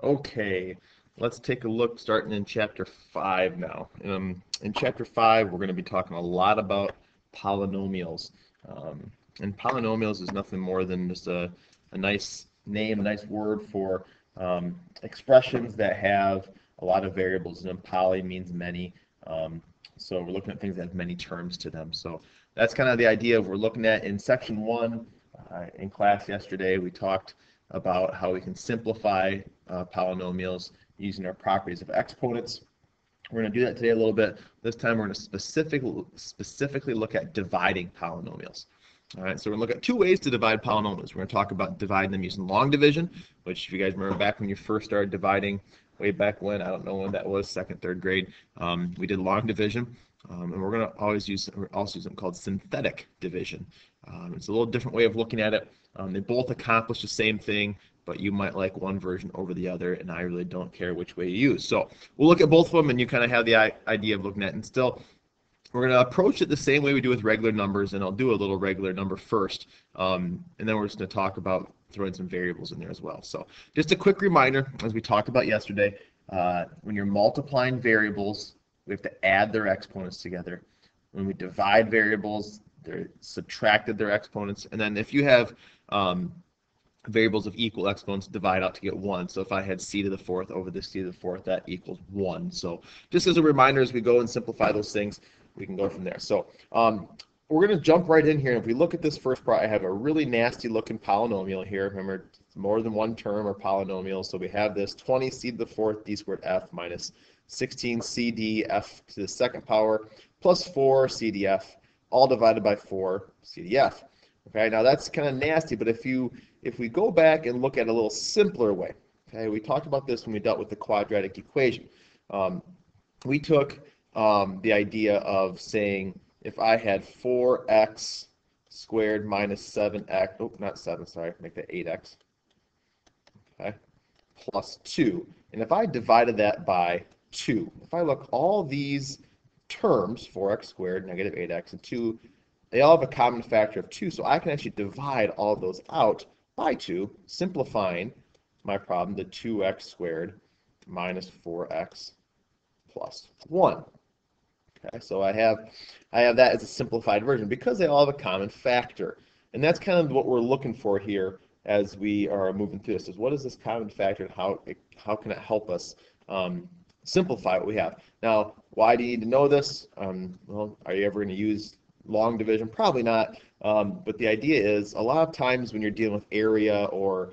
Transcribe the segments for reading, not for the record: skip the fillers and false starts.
Okay, let's take a look starting in chapter 5 now. In chapter 5, we're going to be talking a lot about polynomials. And polynomials is nothing more than just a nice name, a nice word for expressions that have a lot of variables in them. Poly means many. So we're looking at things that have many terms to them. So that's kind of the idea of we're looking at in section 1 in class yesterday. We talked about how we can simplify polynomials using our properties of exponents. We're going to do that today a little bit. This time we're going to specifically look at dividing polynomials. All right, so we're going to look at two ways to divide polynomials. We're going to talk about dividing them using long division, which if you guys remember back when you first started dividing, way back when, I don't know when that was, second, third grade, we did long division. And we're going to also use something called synthetic division. It's a little different way of looking at it. They both accomplish the same thing, but you might like one version over the other, and I really don't care which way you use. So we'll look at both of them, and you kind of have the idea of looking at it. And still, we're going to approach it the same way we do with regular numbers, and I'll do a little regular number first, and then we're just going to talk about throwing some variables in there as well. So just a quick reminder, as we talked about yesterday, when you're multiplying variables, we have to add their exponents together. When we divide variables, they're subtracted their exponents. And then if you have variables of equal exponents, divide out to get 1. So if I had c to the fourth over this c to the fourth, that equals 1. So just as a reminder, as we go and simplify those things, we can go from there. So we're going to jump right in here. And if we look at this first part, I have a really nasty looking polynomial here. Remember, it's more than one term or polynomial. So we have this 20c to the fourth d squared f minus 16cd f to the second power plus 4 cdf, all divided by 4 cdf. Okay, now that's kind of nasty, but if we go back and look at a little simpler way, okay, we talked about this when we dealt with the quadratic equation. We took the idea of saying if I had 4x squared minus 7x, oh, not 7, sorry, make that 8x, okay, plus 2. And if I divided that by 2, if I look all these terms, 4x squared, negative 8x, and 2, they all have a common factor of 2, so I can actually divide all of those out by 2, simplifying my problem to 2x squared minus 4x plus 1. Okay, so I have that as a simplified version because they all have a common factor. And that's kind of what we're looking for here as we are moving through this, is what is this common factor and how can it help us simplify what we have. Now, why do you need to know this? Well, are you ever going to use long division? Probably not. But the idea is a lot of times when you're dealing with area or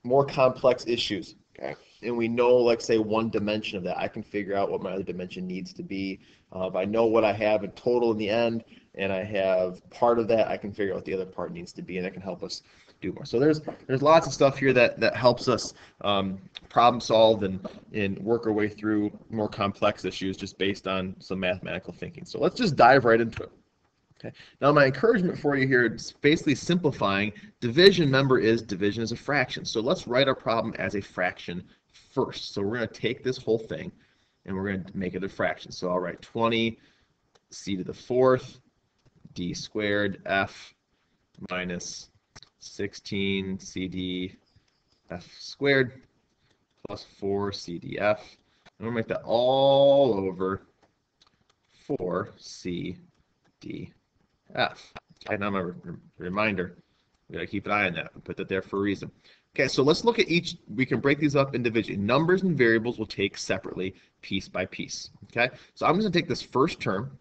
more complex issues, okay, and we know, like, say, one dimension of that, I can figure out what my other dimension needs to be. If I know what I have in total in the end, and I have part of that, I can figure out what the other part needs to be, and that can help us do more. So there's lots of stuff here that helps us problem solve and work our way through more complex issues just based on some mathematical thinking. So let's just dive right into it. Okay. Now my encouragement for you here is basically simplifying. Division, remember, is division is a fraction. So let's write our problem as a fraction first. So we're going to take this whole thing and we're going to make it a fraction. So I'll write 20 c to the fourth d squared f minus 16 cd f squared plus 4 cdf. And we'll make that all over 4 cdf. Okay, now my reminder, we got to keep an eye on that. We put that there for a reason. Okay, so let's look at each. We can break these up individually. Numbers and variables we'll take separately, piece by piece. Okay, so I'm just going to take this first term,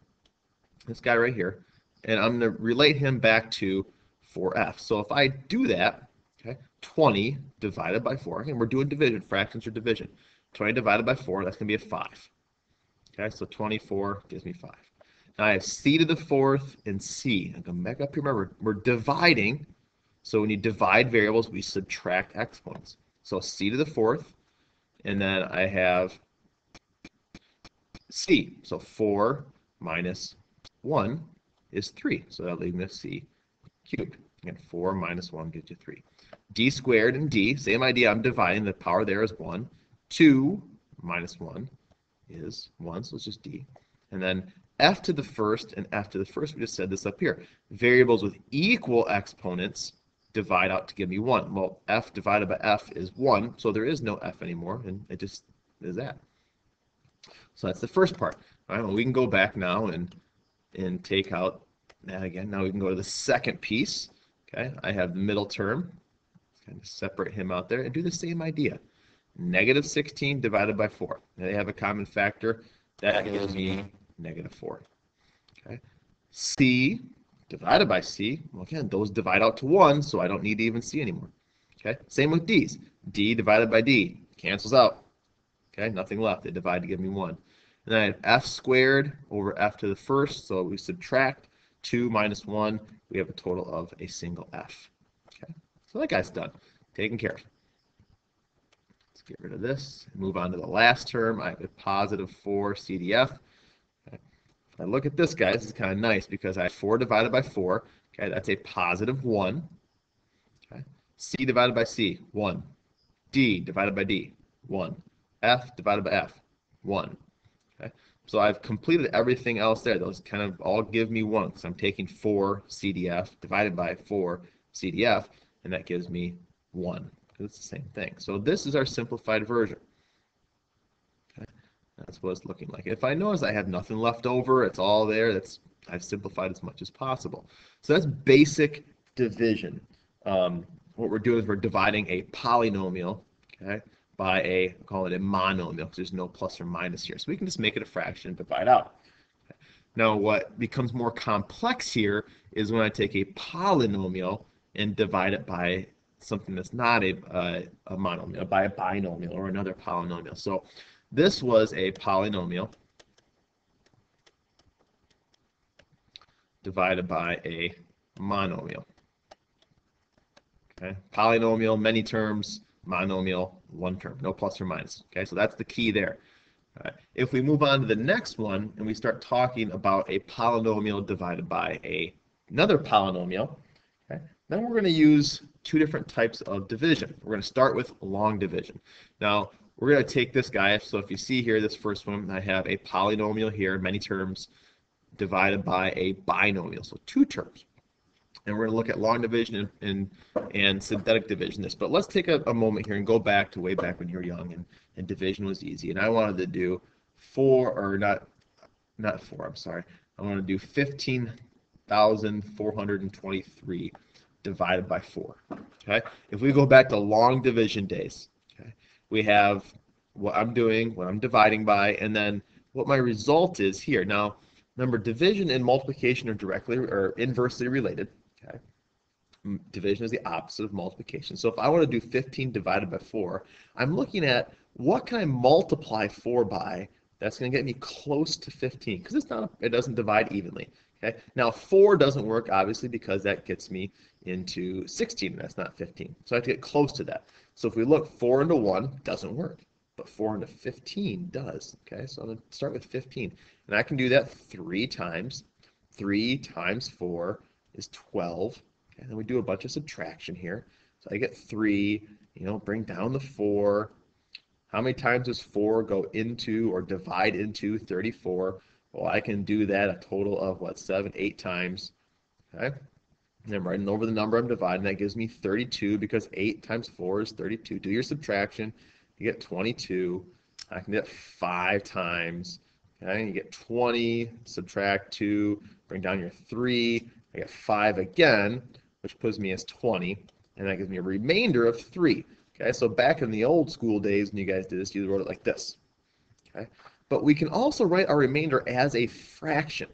this guy right here, and I'm going to relate him back to 4f. So if I do that, okay, 20 divided by 4, again, we're doing division, fractions are division. 20 divided by 4, that's going to be a 5. Okay, so 24 gives me 5. Now I have c to the fourth and c. I'm going back up here. Remember, we're dividing. So when you divide variables, we subtract exponents. So c to the fourth, and then I have c. So 4 minus 1 is 3. So that'll leave me with c cubed. Again, 4 minus 1 gives you 3. D squared and d, same idea. I'm dividing. The power there is 1. 2 minus 1 is 1, so it's just d. And then f to the first and f to the first, we just said this up here. Variables with equal exponents divide out to give me 1. Well, f divided by f is 1, so there is no f anymore, and it just is that. So that's the first part. All right, well, we can go back now and take out that again. Now we can go to the second piece. Okay, I have the middle term. Kind of separate him out there and do the same idea. Negative 16 divided by 4. Now they have a common factor. That gives me negative 4. Okay. C divided by C. Well, again, those divide out to 1, so I don't need to even C anymore. Okay. Same with D's. D divided by D cancels out. Okay. Nothing left. They divide to give me 1. And then I have f squared over f to the first, so we subtract 2 minus 1. We have a total of a single f. Okay. So that guy's done. Taken care of. Let's get rid of this. Move on to the last term. I have a positive 4 CDF. Okay. If I look at this guy, this is kind of nice because I have 4 divided by 4. Okay, that's a positive 1. Okay. C divided by C, 1. D divided by D, 1. F divided by F, 1. Okay. So I've completed everything else there. Those kind of all give me 1 because I'm taking 4 CDF divided by 4 CDF, and that gives me 1. It's the same thing. So this is our simplified version. Okay. That's what it's looking like. If I notice I have nothing left over, it's all there. I've simplified as much as possible. So that's basic division. What we're doing is we're dividing a polynomial, okay, by call it a monomial, because there's no plus or minus here. So we can just make it a fraction and divide out. Okay. Now what becomes more complex here is when I take a polynomial and divide it by something that's not a monomial, by a binomial or another polynomial. So this was a polynomial divided by a monomial. Okay, polynomial, many terms, monomial, one term, no plus or minus. Okay, so that's the key there. All right. If we move on to the next one and we start talking about a polynomial divided by another polynomial, okay, then we're going to use two different types of division. We're going to start with long division. Now, we're going to take this guy. So if you see here, this first one, I have a polynomial here, many terms, divided by a binomial, so 2 terms. And we're going to look at long division and synthetic division. But let's take a moment here and go back to way back when you were young and division was easy. And I wanted to do 4, or not 4, I'm sorry. I want to do 15,423 divided by 4. Okay? If we go back to long division days, okay, we have what I'm doing, what I'm dividing by, and then what my result is here. Now, remember, division and multiplication are directly or inversely related. Okay? Division is the opposite of multiplication. So if I want to do 15 divided by 4, I'm looking at what can I multiply 4 by that's going to get me close to 15, because it doesn't divide evenly. Okay? Now 4 doesn't work obviously because that gets me into 16, and that's not 15. So I have to get close to that. So if we look, 4 into 1 doesn't work, but 4 into 15 does. Okay? So I'm going to start with 15, and I can do that 3 times. 3 times 4 is 12. Okay, and then we do a bunch of subtraction here. So I get 3, bring down the 4. How many times does 4 go into or divide into 34? Well, I can do that a total of, 7, 8 times. Okay, and I'm writing over the number I'm dividing. That gives me 32 because 8 times 4 is 32. Do your subtraction. You get 22. I can get 5 times. Okay, you get 20, subtract 2, bring down your 3. I get 5 again, which puts me as 20, and that gives me a remainder of 3. Okay, so back in the old school days when you guys did this, you wrote it like this. Okay, but we can also write our remainder as a fraction.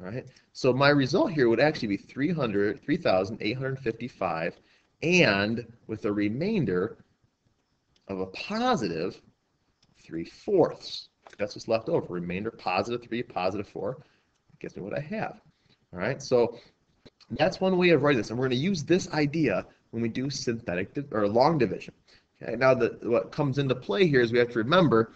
All right, so my result here would actually be 3,855, and with a remainder of a positive 3/4. That's what's left over. Remainder positive 3, positive 4. Gives me what I have. All right, so that's one way of writing this, and we're going to use this idea when we do synthetic or long division. Okay, now what comes into play here is we have to remember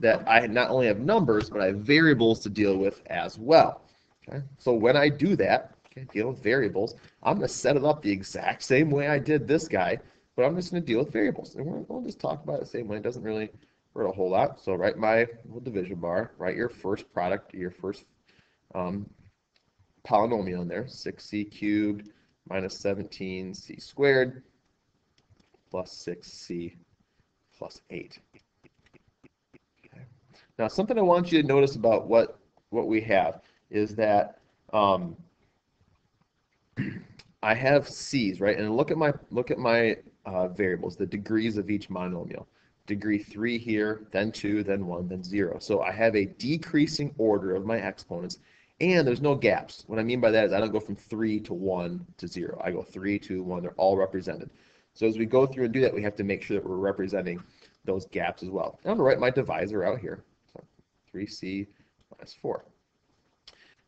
that I not only have numbers, but I have variables to deal with as well. Okay, so when I do that, okay, deal with variables, I'm going to set it up the exact same way I did this guy, but I'm just going to deal with variables, and we'll just talk about it the same way. It doesn't really hurt a whole lot. So write my little division bar, write your first product, your first polynomial in there, 6c cubed minus 17c squared plus 6c plus 8. Okay. Now, something I want you to notice about what we have is that I have c's, right? And look at my variables, the degrees of each monomial. Degree 3 here, then 2, then 1, then 0. So I have a decreasing order of my exponents, and there's no gaps. What I mean by that is I don't go from 3 to 1 to 0. I go 3, 2, 1. They're all represented. So as we go through and do that, we have to make sure that we're representing those gaps as well. I'm going to write my divisor out here. So 3c minus 4.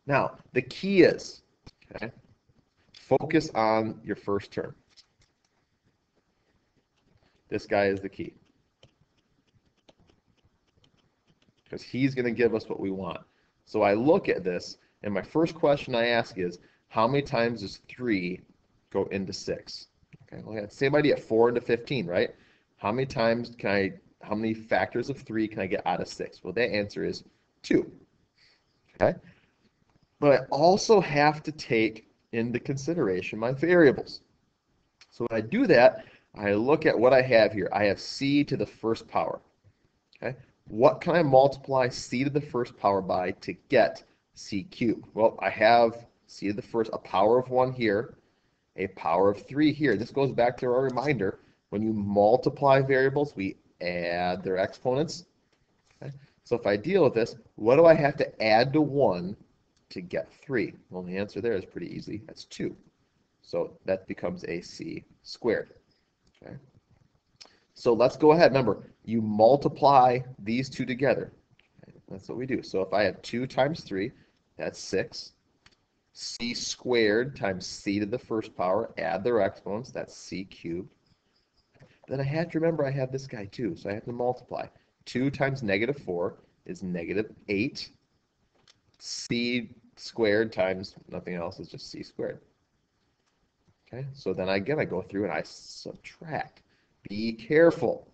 Now, the key is, okay, focus on your first term. This guy is the key, because he's going to give us what we want. So I look at this, and my first question I ask is, how many times does 3 go into 6? Okay, well, yeah, same idea, 4 into 15, right? How many times how many factors of 3 can I get out of 6? Well, that answer is 2. Okay? But I also have to take into consideration my variables. So when I do that, I look at what I have here. I have c to the first power. Okay? What can I multiply c to the first power by to get c cubed? Well, I have c to the first, a power of 1 here, a power of 3 here. This goes back to our reminder. When you multiply variables, we add their exponents. Okay? So if I deal with this, what do I have to add to 1 to get 3? Well, the answer there is pretty easy. That's 2. So that becomes a c squared. Okay? So let's go ahead. Remember, you multiply these two together. Okay? That's what we do. So if I have 2 times 3, that's 6. C squared times c to the first power, add their exponents, that's c cubed. Then I have to remember I have this guy too, so I have to multiply. 2 times negative 4 is negative 8. C squared times nothing else is just c squared. Okay, so then again I go through and I subtract. Be careful.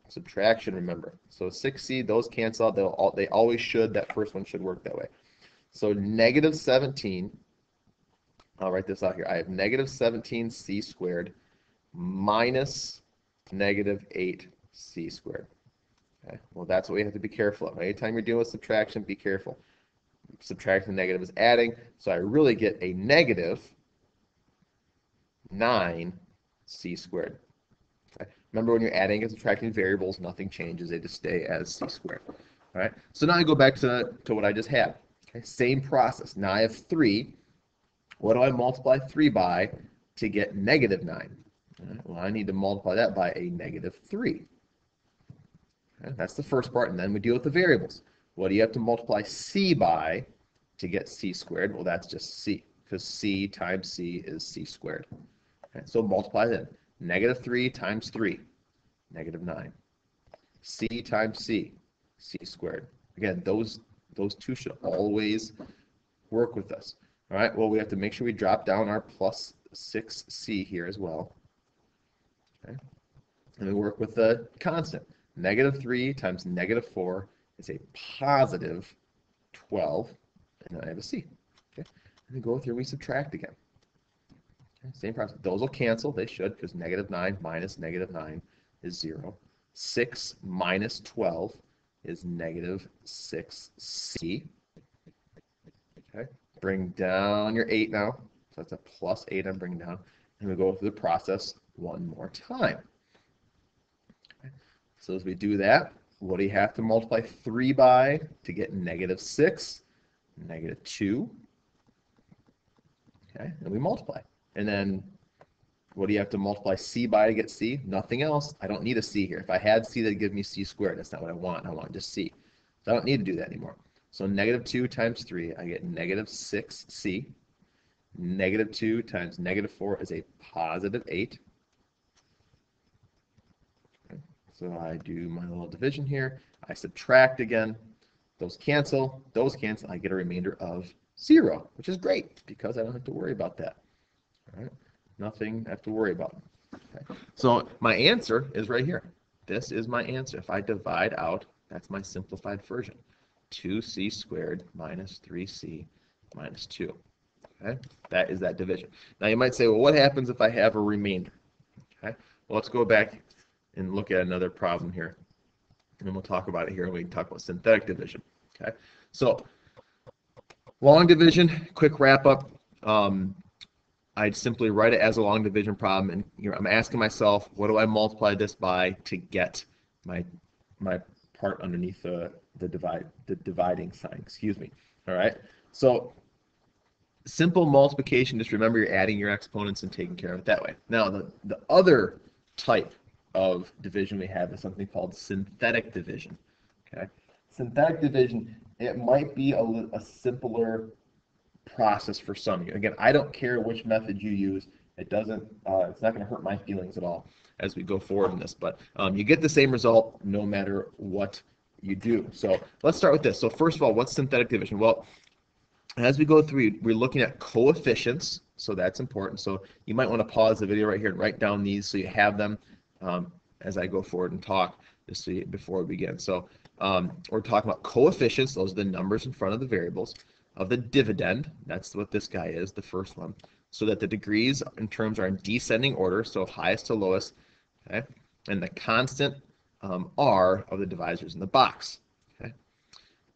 Subtraction, remember. So 6c, those cancel out. They always should. That first one should work that way. So negative 17, I'll write this out here. I have negative 17c squared minus negative 8c squared. Okay, well, that's what we have to be careful of. Anytime you're dealing with subtraction, be careful. Subtracting the negative is adding, so I really get a negative 9c squared. Okay? Remember, when you're adding and subtracting variables, nothing changes. They just stay as c squared. All right. So now I go back to what I just had. Okay? Same process. Now I have 3. What do I multiply 3 by to get negative 9? Right, well, I need to multiply that by a negative 3. Okay? That's the first part, and then we deal with the variables. What do you have to multiply c by to get c squared? Well, that's just c, because c times c is c squared. Okay? So multiply that. Negative 3 times 3, negative 9. C times c, c squared. Again, those two should always work with us. All right, well, we have to make sure we drop down our plus 6c here as well. Okay? And we work with the constant. Negative 3 times negative 4 is a positive 12, and then I have a c. Okay? And we go through and we subtract again. Okay? Same process. Those will cancel. They should, because negative 9 minus negative 9 is 0. 6 minus 12 is negative 6c. Okay? Bring down your 8 now. So that's a plus 8 I'm bringing down. And we go through the process one more time. Okay? So as we do that, what do you have to multiply 3 by to get negative 6? Negative 2. Okay? And we multiply. And then what do you have to multiply c by to get c? Nothing else. I don't need a c here. If I had c, that'd give me c squared. That's not what I want. I want just c. So I don't need to do that anymore. So negative 2 times 3, I get negative 6c. Negative 2 times negative 4 is a positive 8. Okay. So I do my little division here. I subtract again. Those cancel. Those cancel. I get a remainder of 0, which is great because I don't have to worry about that. All right. Nothing I have to worry about. Okay. So my answer is right here. This is my answer. If I divide out, that's my simplified version. 2c squared minus 3c minus 2. Okay, that is that division. Now you might say, well, what happens if I have a remainder? Okay, well, let's go back and look at another problem here, and then we'll talk about it here, and we can talk about synthetic division. Okay, so long division, quick wrap up. I'd simply write it as a long division problem, and I'm asking myself, what do I multiply this by to get my part underneath the dividing sign? Excuse me. All right. So simple multiplication, just remember you're adding your exponents and taking care of it that way. Now the other type of division we have is something called synthetic division. Okay. Synthetic division, it might be a simpler process for some. Again, I don't care which method you use. It doesn't. It's not going to hurt my feelings at all as we go forward in this. But you get the same result no matter what you do. So let's start with this. So first of all, what's synthetic division? Well, as we go through, we're looking at coefficients. So that's important. So you might want to pause the video right here and write down these so you have them as I go forward and talk just so before we begin. So we're talking about coefficients. Those are the numbers in front of the variables. Of the dividend, that's what this guy is, the first one, so that the degrees in terms are in descending order, so highest to lowest, okay, and the constant r of the divisors in the box. Okay.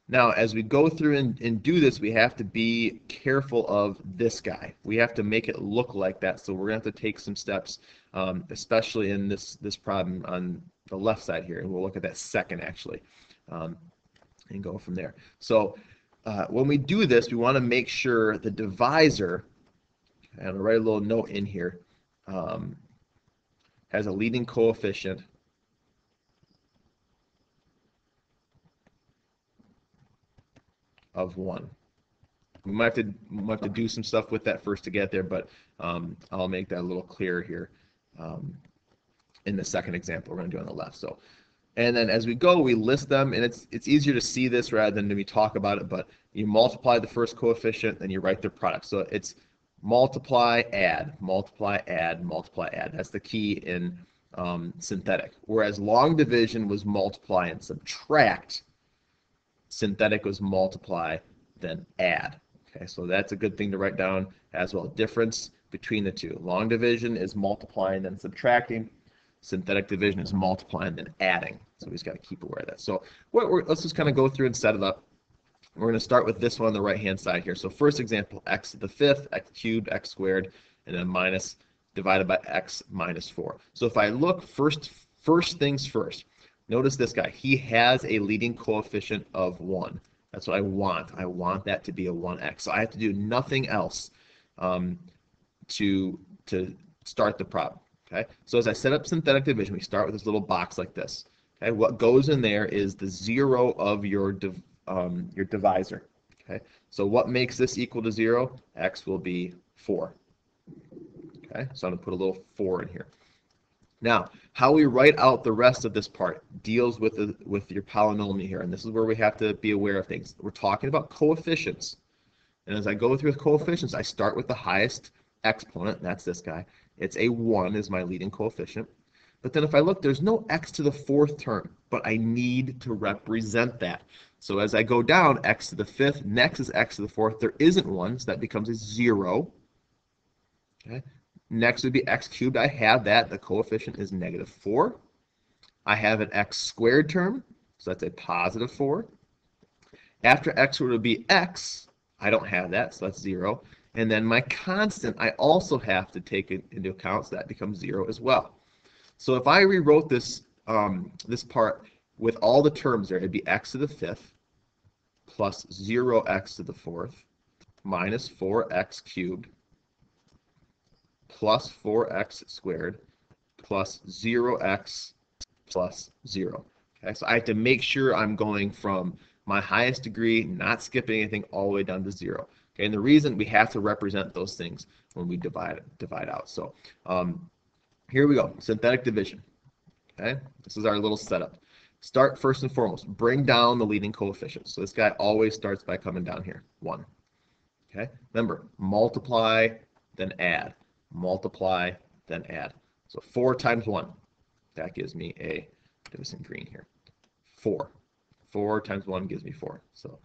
Now, as we go through and do this, we have to be careful of this guy. We have to make it look like that, so we're going to have to take some steps, especially in this problem on the left side here, and we'll look at that second, actually, and go from there. So when we do this, we want to make sure the divisor, and I'll write a little note in here, has a leading coefficient of 1. We might have to do some stuff with that first to get there, but I'll make that a little clearer here in the second example we're going to do on the left. So. And then as we go, we list them, and it's easier to see this rather than we talk about it, but you multiply the first coefficient, then you write their product. So it's multiply, add, multiply, add, multiply, add. That's the key in synthetic. Whereas long division was multiply and subtract, synthetic was multiply, then add. Okay, so that's a good thing to write down as well. Difference between the two. Long division is multiplying, then subtracting. Synthetic division is multiplying then adding. So we just got to keep aware of that. So let's just kind of go through and set it up. We're going to start with this one on the right-hand side here. So first example, x to the fifth, x cubed, x squared, and then minus divided by x minus 4. So if I look first things first, notice this guy. He has a leading coefficient of 1. That's what I want. I want that to be a 1x. So I have to do nothing else to start the problem. Okay, so as I set up synthetic division, we start with this little box like this. Okay, what goes in there is the 0 of your divisor. Okay, so what makes this equal to 0? X will be 4. Okay, so I'm going to put a little 4 in here. Now, how we write out the rest of this part deals with your polynomial here, and this is where we have to be aware of things. We're talking about coefficients, and as I go through the coefficients, I start with the highest exponent, that's this guy. It's a 1 is my leading coefficient. But then if I look, there's no x to the fourth term, but I need to represent that. So as I go down, x to the fifth, next is x to the fourth. There isn't one, so that becomes a 0. Okay. Next would be x cubed. I have that. The coefficient is negative 4. I have an x squared term, so that's a positive 4. After x would be x. I don't have that, so that's 0. And then my constant, I also have to take it into account, so that becomes 0 as well. So if I rewrote this this part with all the terms there, it'd be x to the fifth plus 0x to the fourth minus 4x cubed plus 4x squared plus 0x plus 0. Okay, so I have to make sure I'm going from my highest degree, not skipping anything, all the way down to 0. Okay, and the reason we have to represent those things when we divide out. So here we go, synthetic division. Okay, this is our little setup. Start first and foremost, bring down the leading coefficients. So this guy always starts by coming down here, 1. Okay, remember, multiply, then add. Multiply, then add. So 4 times 1, that gives me a, do this in green here, 4. 4 times 1 gives me 4. So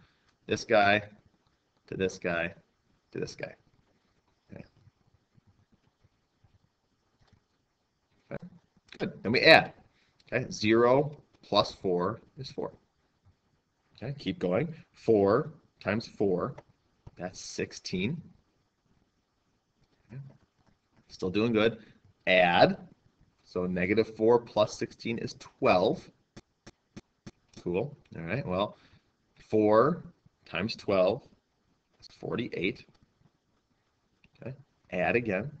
this guy to this guy to this guy. Good. Then we add. Okay, 0 plus 4 is 4. Okay, keep going. 4 times 4, that's 16. Okay. Still doing good. Add. So negative 4 plus 16 is 12. Cool. All right, well, 4 times 12 is 48. Okay, add again.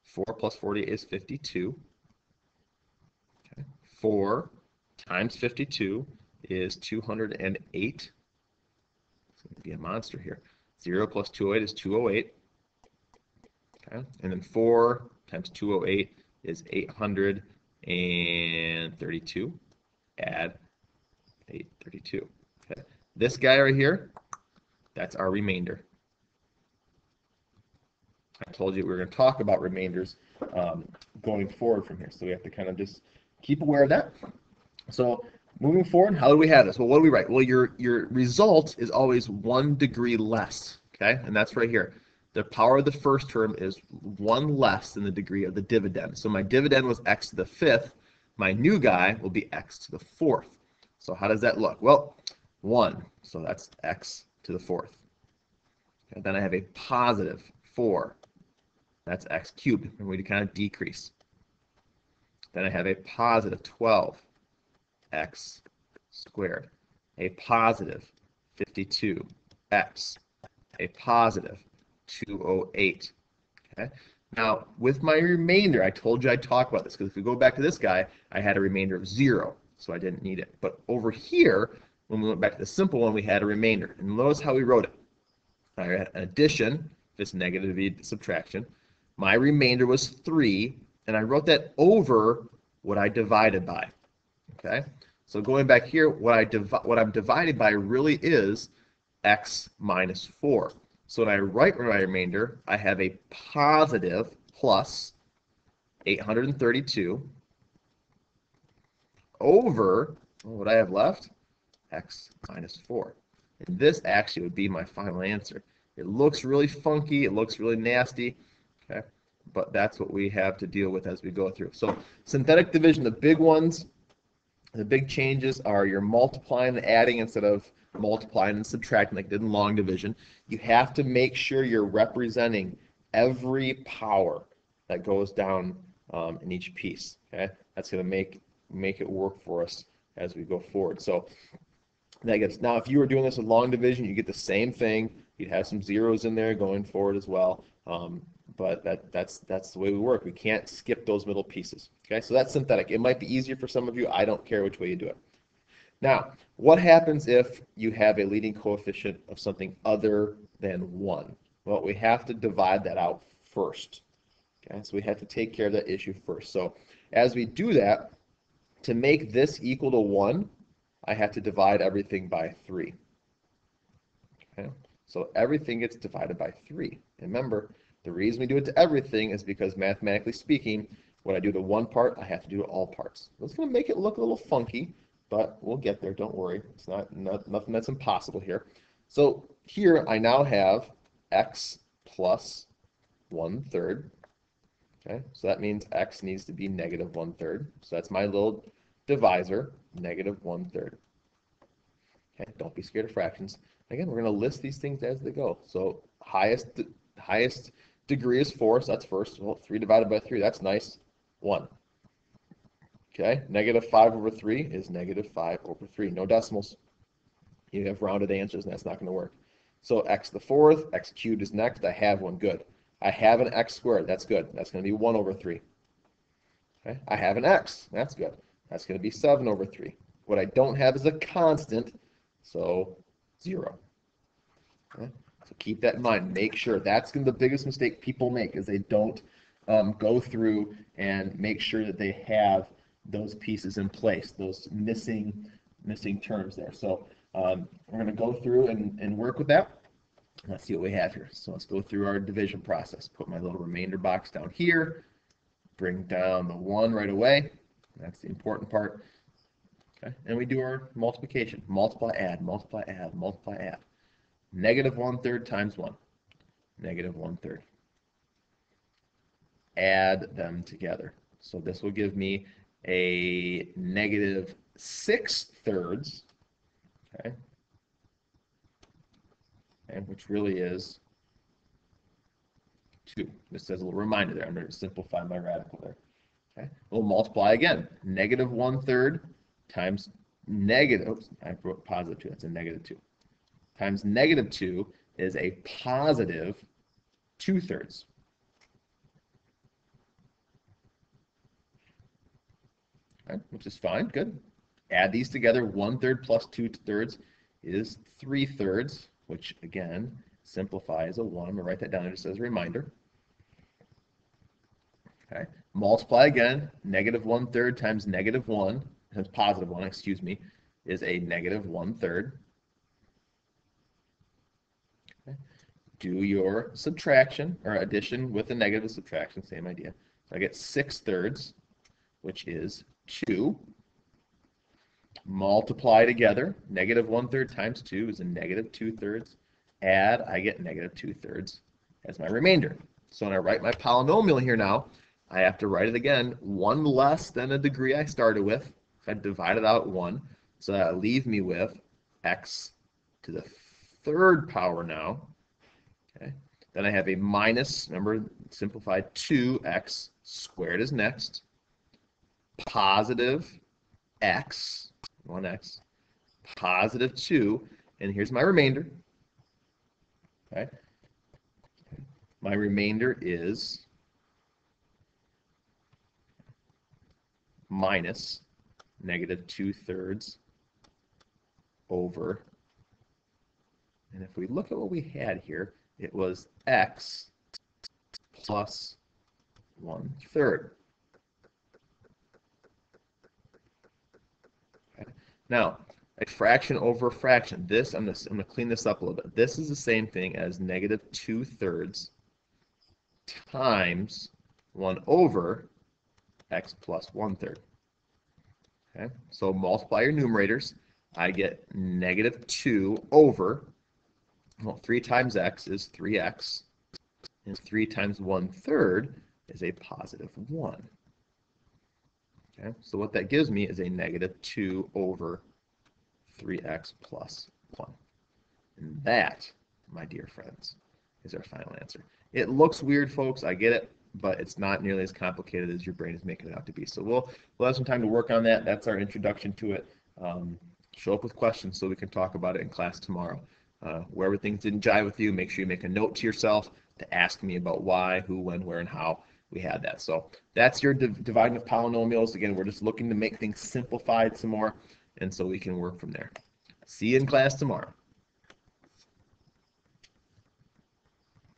4 plus 48 is 52. Okay. 4 times 52 is 208. It's going to be a monster here. 0 plus 208 is 208. Okay. And then 4 times 208 is 832. Add 832. Okay. This guy right here, that's our remainder. I told you we were going to talk about remainders going forward from here, so we have to kind of just keep aware of that. So moving forward, how do we have this? Well, what do we write? Well, your result is always 1 degree less, okay? And that's right here. The power of the first term is 1 less than the degree of the dividend. So my dividend was x to the 5th. My new guy will be x to the 4th. So how does that look? Well, 1. So that's x to the 4th. Okay, then I have a positive 4. That's x cubed. And we kind of decrease. Then I have a positive 12. X squared, a positive 52x, a positive 208. Okay. Now, with my remainder, I told you I'd talk about this because if we go back to this guy, I had a remainder of 0, so I didn't need it. But over here, when we went back to the simple one, we had a remainder. And notice how we wrote it. I had an addition, this negative would be subtraction. My remainder was 3, and I wrote that over what I divided by. Okay, so going back here, what I'm divided by really is x minus 4. So when I write my remainder, I have a positive plus 832 over what I have left, x minus 4. And this actually would be my final answer. It looks really funky, it looks really nasty, okay, but that's what we have to deal with as we go through. So synthetic division, the big ones, the big changes are you're multiplying and adding instead of multiplying and subtracting like did in long division. You have to make sure you're representing every power that goes down in each piece. Okay, that's going to make it work for us as we go forward. So that gets, now if you were doing this with long division, you get the same thing. You'd have some zeros in there going forward as well. But that's the way we work. We can't skip those middle pieces. Okay, so that's synthetic. It might be easier for some of you. I don't care which way you do it. Now, what happens if you have a leading coefficient of something other than 1? Well, we have to divide that out first. Okay, so we have to take care of that issue first. So as we do that, to make this equal to 1, I have to divide everything by 3. Okay, so everything gets divided by 3. And remember, the reason we do it to everything is because mathematically speaking, when I do the one part, I have to do all parts. That's going to make it look a little funky, but we'll get there. Don't worry. It's nothing that's impossible here. So here I now have x plus 1/3. Okay, so that means x needs to be negative 1/3. So that's my little divisor, negative 1/3. Okay, don't be scared of fractions. Again, we're going to list these things as they go. So highest degree is 4, so that's first. Well, 3 divided by 3, that's nice. 1. Okay, negative 5/3 is negative 5/3. No decimals. You have rounded answers, and that's not going to work. So x to the 4th, x cubed is next. I have one. Good. I have an x squared. That's good. That's going to be 1/3. Okay, I have an x. That's good. That's going to be 7/3. What I don't have is a constant, so 0. Okay? So keep that in mind. Make sure. That's the biggest mistake people make is they don't go through and make sure that they have those pieces in place, those missing terms there. So we're going to go through and work with that. Let's see what we have here. So let's go through our division process. Put my little remainder box down here. Bring down the 1 right away. That's the important part. Okay, and we do our multiplication. Multiply, add, multiply, add, multiply, add. Negative 1/3 times 1. Negative 1/3. Add them together. So this will give me a negative 6/3, okay, and which really is 2. Just as a little reminder there, I'm going to simplify my radical there. Okay, we'll multiply again. Negative 1/3 times negative, oops, I wrote positive 2, that's a negative 2. Times negative 2 is a positive 2/3. Okay, which is fine, good. Add these together, 1/3 plus 2/3 is 3/3, which again simplifies a 1. I'm going to write that down just as a reminder. Okay, multiply again, negative 1/3 times negative 1, times positive 1, excuse me, is a negative 1/3. Okay. Do your subtraction, or addition with a negative subtraction, same idea. So I get 6/3, which is 2. Multiply together, negative 1/3 times 2 is a negative 2/3. Add, I get negative 2/3 as my remainder. So when I write my polynomial here now, I have to write it again, 1 less than the degree I started with. I divided out 1, so that leaves me with x to the 3rd power now. Okay. Then I have a minus, remember, simplified 2x squared is next, positive x, 1x, positive 2, and here's my remainder. Okay. My remainder is minus negative 2/3 over, and if we look at what we had here, it was x plus 1/3. Okay. Now, a fraction over a fraction. This, I'm going to clean this up a little bit. This is the same thing as negative 2/3 times 1 over x plus 1/3. Okay, so multiply your numerators. I get negative 2 over, well, 3 times x is 3x, and 3 times 1/3 is a positive 1. Okay, so what that gives me is a negative 2 over 3x plus 1. And that, my dear friends, is our final answer. It looks weird, folks, I get it, but it's not nearly as complicated as your brain is making it out to be. So we'll have some time to work on that. That's our introduction to it. Show up with questions so we can talk about it in class tomorrow. Wherever things didn't jive with you, make sure you make a note to yourself to ask me about why, who, when, where, and how we had that. So that's your dividing of polynomials. Again, we're just looking to make things simplified some more, and so we can work from there. See you in class tomorrow.